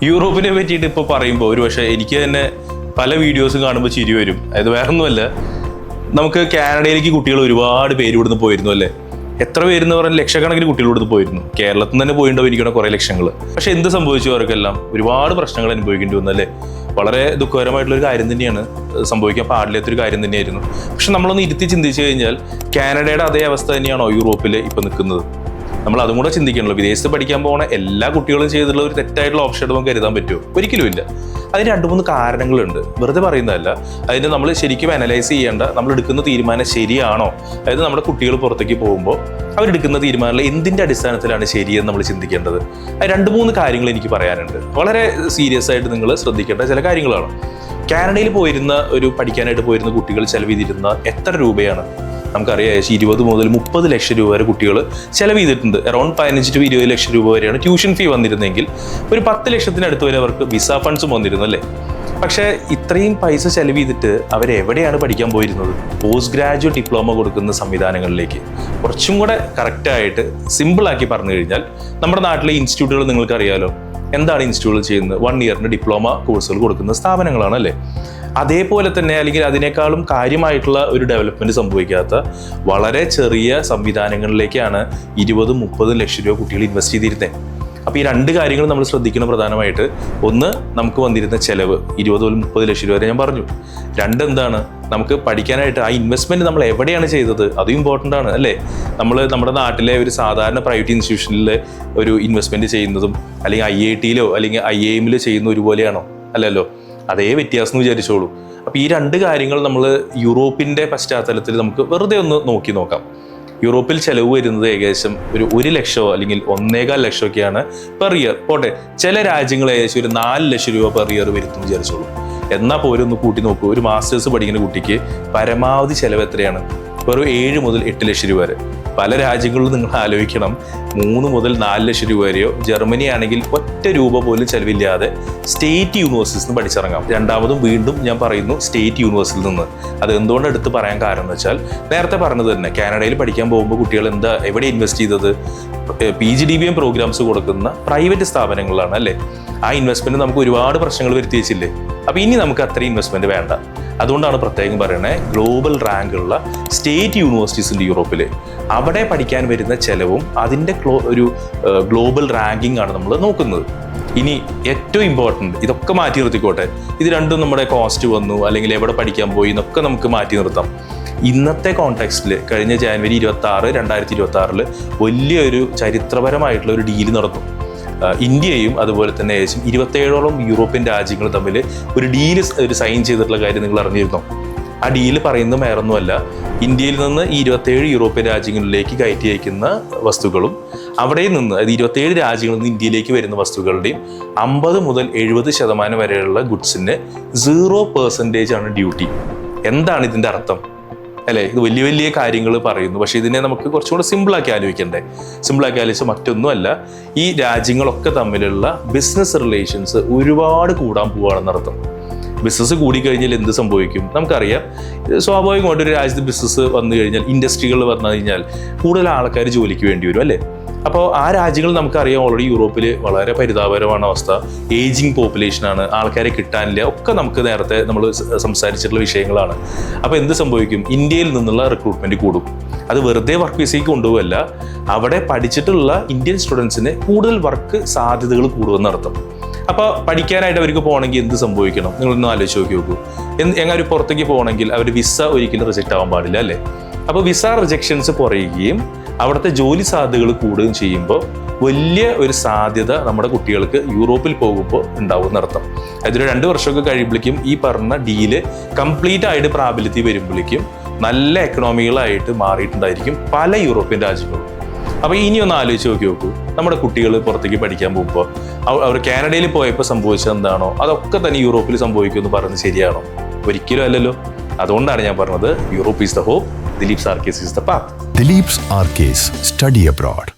യൂറോപ്പിനെ പറ്റിയിട്ട് ഇപ്പോൾ പറയുമ്പോൾ ഒരു പക്ഷേ എനിക്ക് തന്നെ പല വീഡിയോസും കാണുമ്പോൾ ചിരി വരും. അത് വേറൊന്നുമല്ല, നമുക്ക് കാനഡയിലേക്ക് കുട്ടികൾ ഒരുപാട് പേര് ഇവിടുന്ന് പോയിരുന്നു അല്ലേ. എത്ര പേരെന്ന് പറഞ്ഞാൽ ലക്ഷക്കണക്കിന് കുട്ടികൾ ഇവിടുന്ന് പോയിരുന്നു. കേരളത്തിൽ നിന്ന് തന്നെ പോയിട്ടുണ്ടായിരിക്കണം കുറേ ലക്ഷങ്ങൾ. പക്ഷെ എന്ത് സംഭവിച്ചു? അവർക്കെല്ലാം ഒരുപാട് പ്രശ്നങ്ങൾ അനുഭവിക്കേണ്ടി വന്നു അല്ലേ. വളരെ ദുഃഖകരമായിട്ടുള്ളൊരു കാര്യം തന്നെയാണ്, സംഭവിക്കാൻ പാടില്ലാത്തൊരു കാര്യം തന്നെയായിരുന്നു. പക്ഷെ നമ്മളൊന്ന് ഇരുത്തി ചിന്തിച്ചു കഴിഞ്ഞാൽ കാനഡയുടെ അതേ അവസ്ഥ തന്നെയാണോ യൂറോപ്പിൽ ഇപ്പം നിൽക്കുന്നത്? നമ്മൾ അതും കൂടെ ചിന്തിക്കണല്ലോ. വിദേശത്ത് പഠിക്കാൻ പോകുന്ന എല്ലാ കുട്ടികളും ചെയ്തിട്ടുള്ള ഒരു തെറ്റായിട്ടുള്ള ഓപ്ഷൻ നമുക്ക് കരുതാൻ പറ്റുമോ? ഒരിക്കലും ഇല്ല. അതിന് 2-3 കാരണങ്ങളുണ്ട്, വെറുതെ പറയുന്നതല്ല. അതിന് നമ്മൾ ശരിക്കും അനലൈസ് ചെയ്യേണ്ട, നമ്മൾ എടുക്കുന്ന തീരുമാനം ശരിയാണോ? അതായത് നമ്മുടെ കുട്ടികൾ പുറത്തേക്ക് പോകുമ്പോൾ അവരെടുക്കുന്ന തീരുമാനങ്ങൾ എന്തിൻ്റെ അടിസ്ഥാനത്തിലാണ് ശരിയെന്ന് നമ്മൾ ചിന്തിക്കേണ്ടത്. അത് 2-3 കാര്യങ്ങൾ എനിക്ക് പറയാനുണ്ട്. വളരെ സീരിയസ് ആയിട്ട് നിങ്ങൾ ശ്രദ്ധിക്കേണ്ട ചില കാര്യങ്ങളാണ്. കാനഡയിൽ പഠിക്കാനായിട്ട് പോയിരുന്ന കുട്ടികൾ ചെലവ് ചെയ്തിരുന്ന എത്ര രൂപയാണ്? നമുക്കറിയാം, 20 മുതൽ 30 ലക്ഷം രൂപ വരെ കുട്ടികൾ ചെലവ് ചെയ്തിട്ടുണ്ട്. അറൗണ്ട് 15 to 20 ലക്ഷം രൂപ വരെയാണ് ട്യൂഷൻ ഫീ വന്നിരുന്നെങ്കിൽ ഒരു 10 ലക്ഷത്തിനടുത്ത് വരെ അവർക്ക് വിസ ഫണ്ട്സും വന്നിരുന്നു അല്ലേ. പക്ഷേ ഇത്രയും പൈസ ചെലവ് ചെയ്തിട്ട് അവരെവിടെയാണ് പഠിക്കാൻ പോയിരുന്നത്? പോസ്റ്റ് ഗ്രാജുവേറ്റ് ഡിപ്ലോമ കൊടുക്കുന്ന സംവിധാനങ്ങളിലേക്ക്. കുറച്ചും കൂടെ കറക്റ്റായിട്ട് സിമ്പിളാക്കി പറഞ്ഞു കഴിഞ്ഞാൽ, നമ്മുടെ നാട്ടിലെ ഇൻസ്റ്റിറ്റ്യൂട്ടുകൾ നിങ്ങൾക്കറിയാലോ. എന്താണ് ഇൻസ്റ്റിറ്റ്യൂട്ടുകൾ ചെയ്യുന്നത്? 1 ഇയറിന് ഡിപ്ലോമ കോഴ്സുകൾ കൊടുക്കുന്ന സ്ഥാപനങ്ങളാണ് അല്ലേ. അതേപോലെ തന്നെ, അല്ലെങ്കിൽ അതിനേക്കാളും കാര്യമായിട്ടുള്ള ഒരു ഡെവലപ്മെന്റ് സംഭവിക്കാത്ത വളരെ ചെറിയ സംവിധാനങ്ങളിലേക്കാണ് 20-30 ലക്ഷം രൂപ കുട്ടികൾ ഇൻവെസ്റ്റ് ചെയ്തിരുന്നത്. അപ്പോൾ ഈ 2 കാര്യങ്ങൾ നമ്മൾ ശ്രദ്ധിക്കണം പ്രധാനമായിട്ട്. ഒന്ന്, നമുക്ക് വന്നിരുന്ന ചെലവ് 20-30 ലക്ഷം രൂപ വരെ ഞാൻ പറഞ്ഞു. 2, എന്താണ്, നമുക്ക് പഠിക്കാനായിട്ട് ആ ഇൻവെസ്റ്റ്മെന്റ് നമ്മൾ എവിടെയാണ് ചെയ്തത്? അതും ഇമ്പോർട്ടൻ്റ് ആണ് അല്ലേ. നമ്മുടെ നാട്ടിലെ ഒരു സാധാരണ പ്രൈവറ്റ് ഇൻസ്റ്റിറ്റ്യൂഷനിൽ ഒരു ഇൻവെസ്റ്റ്മെന്റ് ചെയ്യുന്നതും അല്ലെങ്കിൽ IIT-യിലോ അല്ലെങ്കിൽ IIM-ലോ ചെയ്യുന്ന ഒരുപോലെയാണോ? അല്ലല്ലോ. അതേ വ്യത്യാസം എന്ന് വിചാരിച്ചോളൂ. അപ്പോൾ ഈ 2 കാര്യങ്ങൾ നമ്മൾ യൂറോപ്പിൻ്റെ പശ്ചാത്തലത്തിൽ നമുക്ക് വെറുതെ ഒന്ന് നോക്കാം. യൂറോപ്പിൽ ചെലവ് വരുന്നത് ഏകദേശം ഒരു 1 ലക്ഷമോ അല്ലെങ്കിൽ 1.25 ലക്ഷമൊക്കെയാണ് പെർ ഇയർ. പോട്ടെ, ചില രാജ്യങ്ങൾ ഏകദേശം ഒരു 4 ലക്ഷം രൂപ പെർ ഇയർ വരുത്തും വിചാരിച്ചോളൂ. എന്നാൽ പോലും ഒന്ന് കൂട്ടി നോക്കൂ. ഒരു മാസ്റ്റേഴ്സ് പഠിക്കുന്ന കുട്ടിക്ക് പരമാവധി ചെലവ് എത്രയാണ്? വെറും 7 മുതൽ 8 ലക്ഷം രൂപ വരെ. പല രാജ്യങ്ങളിലും നിങ്ങൾ ആലോചിക്കണം, 3 മുതൽ 4 ലക്ഷം രൂപ വരെയോ. ജർമ്മനി ആണെങ്കിൽ ഒറ്റ രൂപ പോലും ചെലവില്ലാതെ സ്റ്റേറ്റ് യൂണിവേഴ്സിറ്റിയിൽ നിന്ന് പഠിച്ചിറങ്ങാം. രണ്ടാമതും വീണ്ടും ഞാൻ പറയുന്നു, സ്റ്റേറ്റ് യൂണിവേഴ്സിറ്റിയിൽ നിന്ന്. അത് എന്തുകൊണ്ട് എടുത്ത് പറയാൻ കാരണം എന്ന് വെച്ചാൽ, നേരത്തെ പറഞ്ഞത് തന്നെ, കാനഡയിൽ പഠിക്കാൻ പോകുമ്പോൾ കുട്ടികൾ എവിടെ ഇൻവെസ്റ്റ് ചെയ്തത്? PGDBM പ്രോഗ്രാംസ് കൊടുക്കുന്ന പ്രൈവറ്റ് സ്ഥാപനങ്ങളാണ് അല്ലേ. ആ ഇൻവെസ്റ്റ്മെന്റ് നമുക്ക് ഒരുപാട് പ്രശ്നങ്ങൾ വരുത്തി വെച്ചില്ലേ. അപ്പോൾ ഇനി നമുക്ക് അത്രയും ഇൻവെസ്റ്റ്മെന്റ് വേണ്ട. അതുകൊണ്ടാണ് പ്രത്യേകം പറയണേ, ഗ്ലോബൽ റാങ്കുള്ള സ്റ്റേറ്റ് യൂണിവേഴ്സിറ്റീസ് ഉണ്ട് യൂറോപ്പിൽ. അവിടെ പഠിക്കാൻ വരുന്ന ചെലവും അതിൻ്റെ ഒരു ഗ്ലോബൽ റാങ്കിങ് ആണ് നമ്മൾ നോക്കുന്നത്. ഇനി ഏറ്റവും ഇമ്പോർട്ടൻറ്റ്, ഇതൊക്കെ മാറ്റി നിർത്തിക്കോട്ടെ, ഇത് രണ്ടും നമ്മുടെ കോസ്റ്റ് വന്നു അല്ലെങ്കിൽ എവിടെ പഠിക്കാൻ പോയി എന്നൊക്കെ നമുക്ക് മാറ്റി നിർത്താം. ഇന്നത്തെ കോണ്ടെക്സ്റ്റിൽ കഴിഞ്ഞ ജാനുവരി 26, 2026 വലിയൊരു ചരിത്രപരമായിട്ടുള്ള ഒരു ഡീല് നടന്നു. ഇന്ത്യയും അതുപോലെ തന്നെ ഏകദേശം 27ഓളം യൂറോപ്യൻ രാജ്യങ്ങൾ തമ്മിൽ ഒരു സൈൻ ചെയ്തിട്ടുള്ള കാര്യം നിങ്ങൾ അറിഞ്ഞിരുന്നോ? ആ ഡീല് പറയുന്നത് വേറൊന്നുമല്ല, ഇന്ത്യയിൽ നിന്ന് ഈ 27 യൂറോപ്യൻ രാജ്യങ്ങളിലേക്ക് കയറ്റി അയക്കുന്ന വസ്തുക്കളും അവിടെ നിന്ന്, അത് 27 രാജ്യങ്ങളിൽ നിന്ന് ഇന്ത്യയിലേക്ക് വരുന്ന വസ്തുക്കളുടെയും 50 മുതൽ 70% വരെയുള്ള ഗുഡ്സിന് 0% ആണ് ഡ്യൂട്ടി. എന്താണ് ഇതിൻ്റെ അർത്ഥം അല്ലേ? ഇത് വലിയ വലിയ കാര്യങ്ങൾ പറയുന്നു, പക്ഷേ ഇതിനെ നമുക്ക് കുറച്ചുകൂടെ സിമ്പിളാക്കി ആലോചിക്കണ്ടേ? സിമ്പിളാക്കി ആലോചിച്ചാൽ മറ്റൊന്നുമല്ല, ഈ രാജ്യങ്ങളൊക്കെ തമ്മിലുള്ള ബിസിനസ് റിലേഷൻസ് ഒരുപാട് കൂടാൻ പോവുകയാണെന്നർത്ഥം. ബിസിനസ് കൂടിക്കഴിഞ്ഞാൽ എന്ത് സംഭവിക്കും? നമുക്കറിയാം, സ്വാഭാവികമായിട്ട് ഒരു രാജ്യത്ത് ബിസിനസ് വന്നു കഴിഞ്ഞാൽ, ഇൻഡസ്ട്രികൾ വന്നു കഴിഞ്ഞാൽ കൂടുതൽ ആൾക്കാർ ജോലിക്ക് വേണ്ടി വരും അല്ലേ. അപ്പോൾ ആ രാജ്യങ്ങൾ നമുക്കറിയാം, ഓൾറെഡി യൂറോപ്പിൽ വളരെ പരിതാപകരമാണ് അവസ്ഥ. ഏജിങ് പോപ്പുലേഷനാണ്, ആൾക്കാരെ കിട്ടാനില്ല, ഒക്കെ നമുക്ക് നേരത്തെ നമ്മൾ സംസാരിച്ചിട്ടുള്ള വിഷയങ്ങളാണ്. അപ്പോൾ എന്ത് സംഭവിക്കും? ഇന്ത്യയിൽ നിന്നുള്ള റിക്രൂട്ട്മെന്റ് കൂടും. അത് വെറുതെ വർക്ക് വിസയ്ക്ക് കൊണ്ടുപോകല്ല, അവിടെ പഠിച്ചിട്ടുള്ള ഇന്ത്യൻ സ്റ്റുഡൻസിന് കൂടുതൽ വർക്ക് സാധ്യതകൾ കൂടുമെന്നർത്ഥം. അപ്പോൾ പഠിക്കാനായിട്ട് അവർക്ക് പോകണമെങ്കിൽ എന്ത് സംഭവിക്കണം? നിങ്ങളൊന്ന് ആലോചിച്ച് നോക്കൂ. എങ്ങനെ പുറത്തേക്ക് പോകണമെങ്കിൽ അവർ വിസ ഒരിക്കലും റിജക്റ്റ് ആവാൻ പാടില്ല അല്ലേ. അപ്പോൾ വിസ റിജക്ഷൻസ് കുറയുകയും അവിടുത്തെ ജോലി സാധ്യതകൾ കൂടുകയും ചെയ്യുമ്പോൾ വലിയ ഒരു സാധ്യത നമ്മുടെ കുട്ടികൾക്ക് യൂറോപ്പിൽ പോകുമ്പോൾ ഉണ്ടാവും എന്നർത്ഥം. അതൊരു 2 വർഷമൊക്കെ കഴിയുമ്പോഴേക്കും ഈ പറഞ്ഞ ഡീല് കംപ്ലീറ്റ് ആയിട്ട് പ്രാബല്യത്തിൽ വരുമ്പോഴേക്കും നല്ല എക്കണോമികളായിട്ട് മാറിയിട്ടുണ്ടായിരിക്കും പല യൂറോപ്യൻ രാജ്യങ്ങളും. അപ്പോൾ ഇനി ഒന്ന് ആലോചിച്ച് നോക്കൂ, നമ്മുടെ കുട്ടികൾ പുറത്തേക്ക് പഠിക്കാൻ പോകുമ്പോൾ അവർ കാനഡയിൽ പോയപ്പോൾ സംഭവിച്ചത് എന്താണോ അതൊക്കെ തന്നെ യൂറോപ്പിൽ സംഭവിക്കുമെന്ന് പറയുന്നത് ശരിയാണോ? ഒരിക്കലും അല്ലല്ലോ. അതുകൊണ്ടാണ് ഞാൻ പറഞ്ഞത്, Europe is the hope, Dileep's arcs is the path. Dileep's arcs study abroad.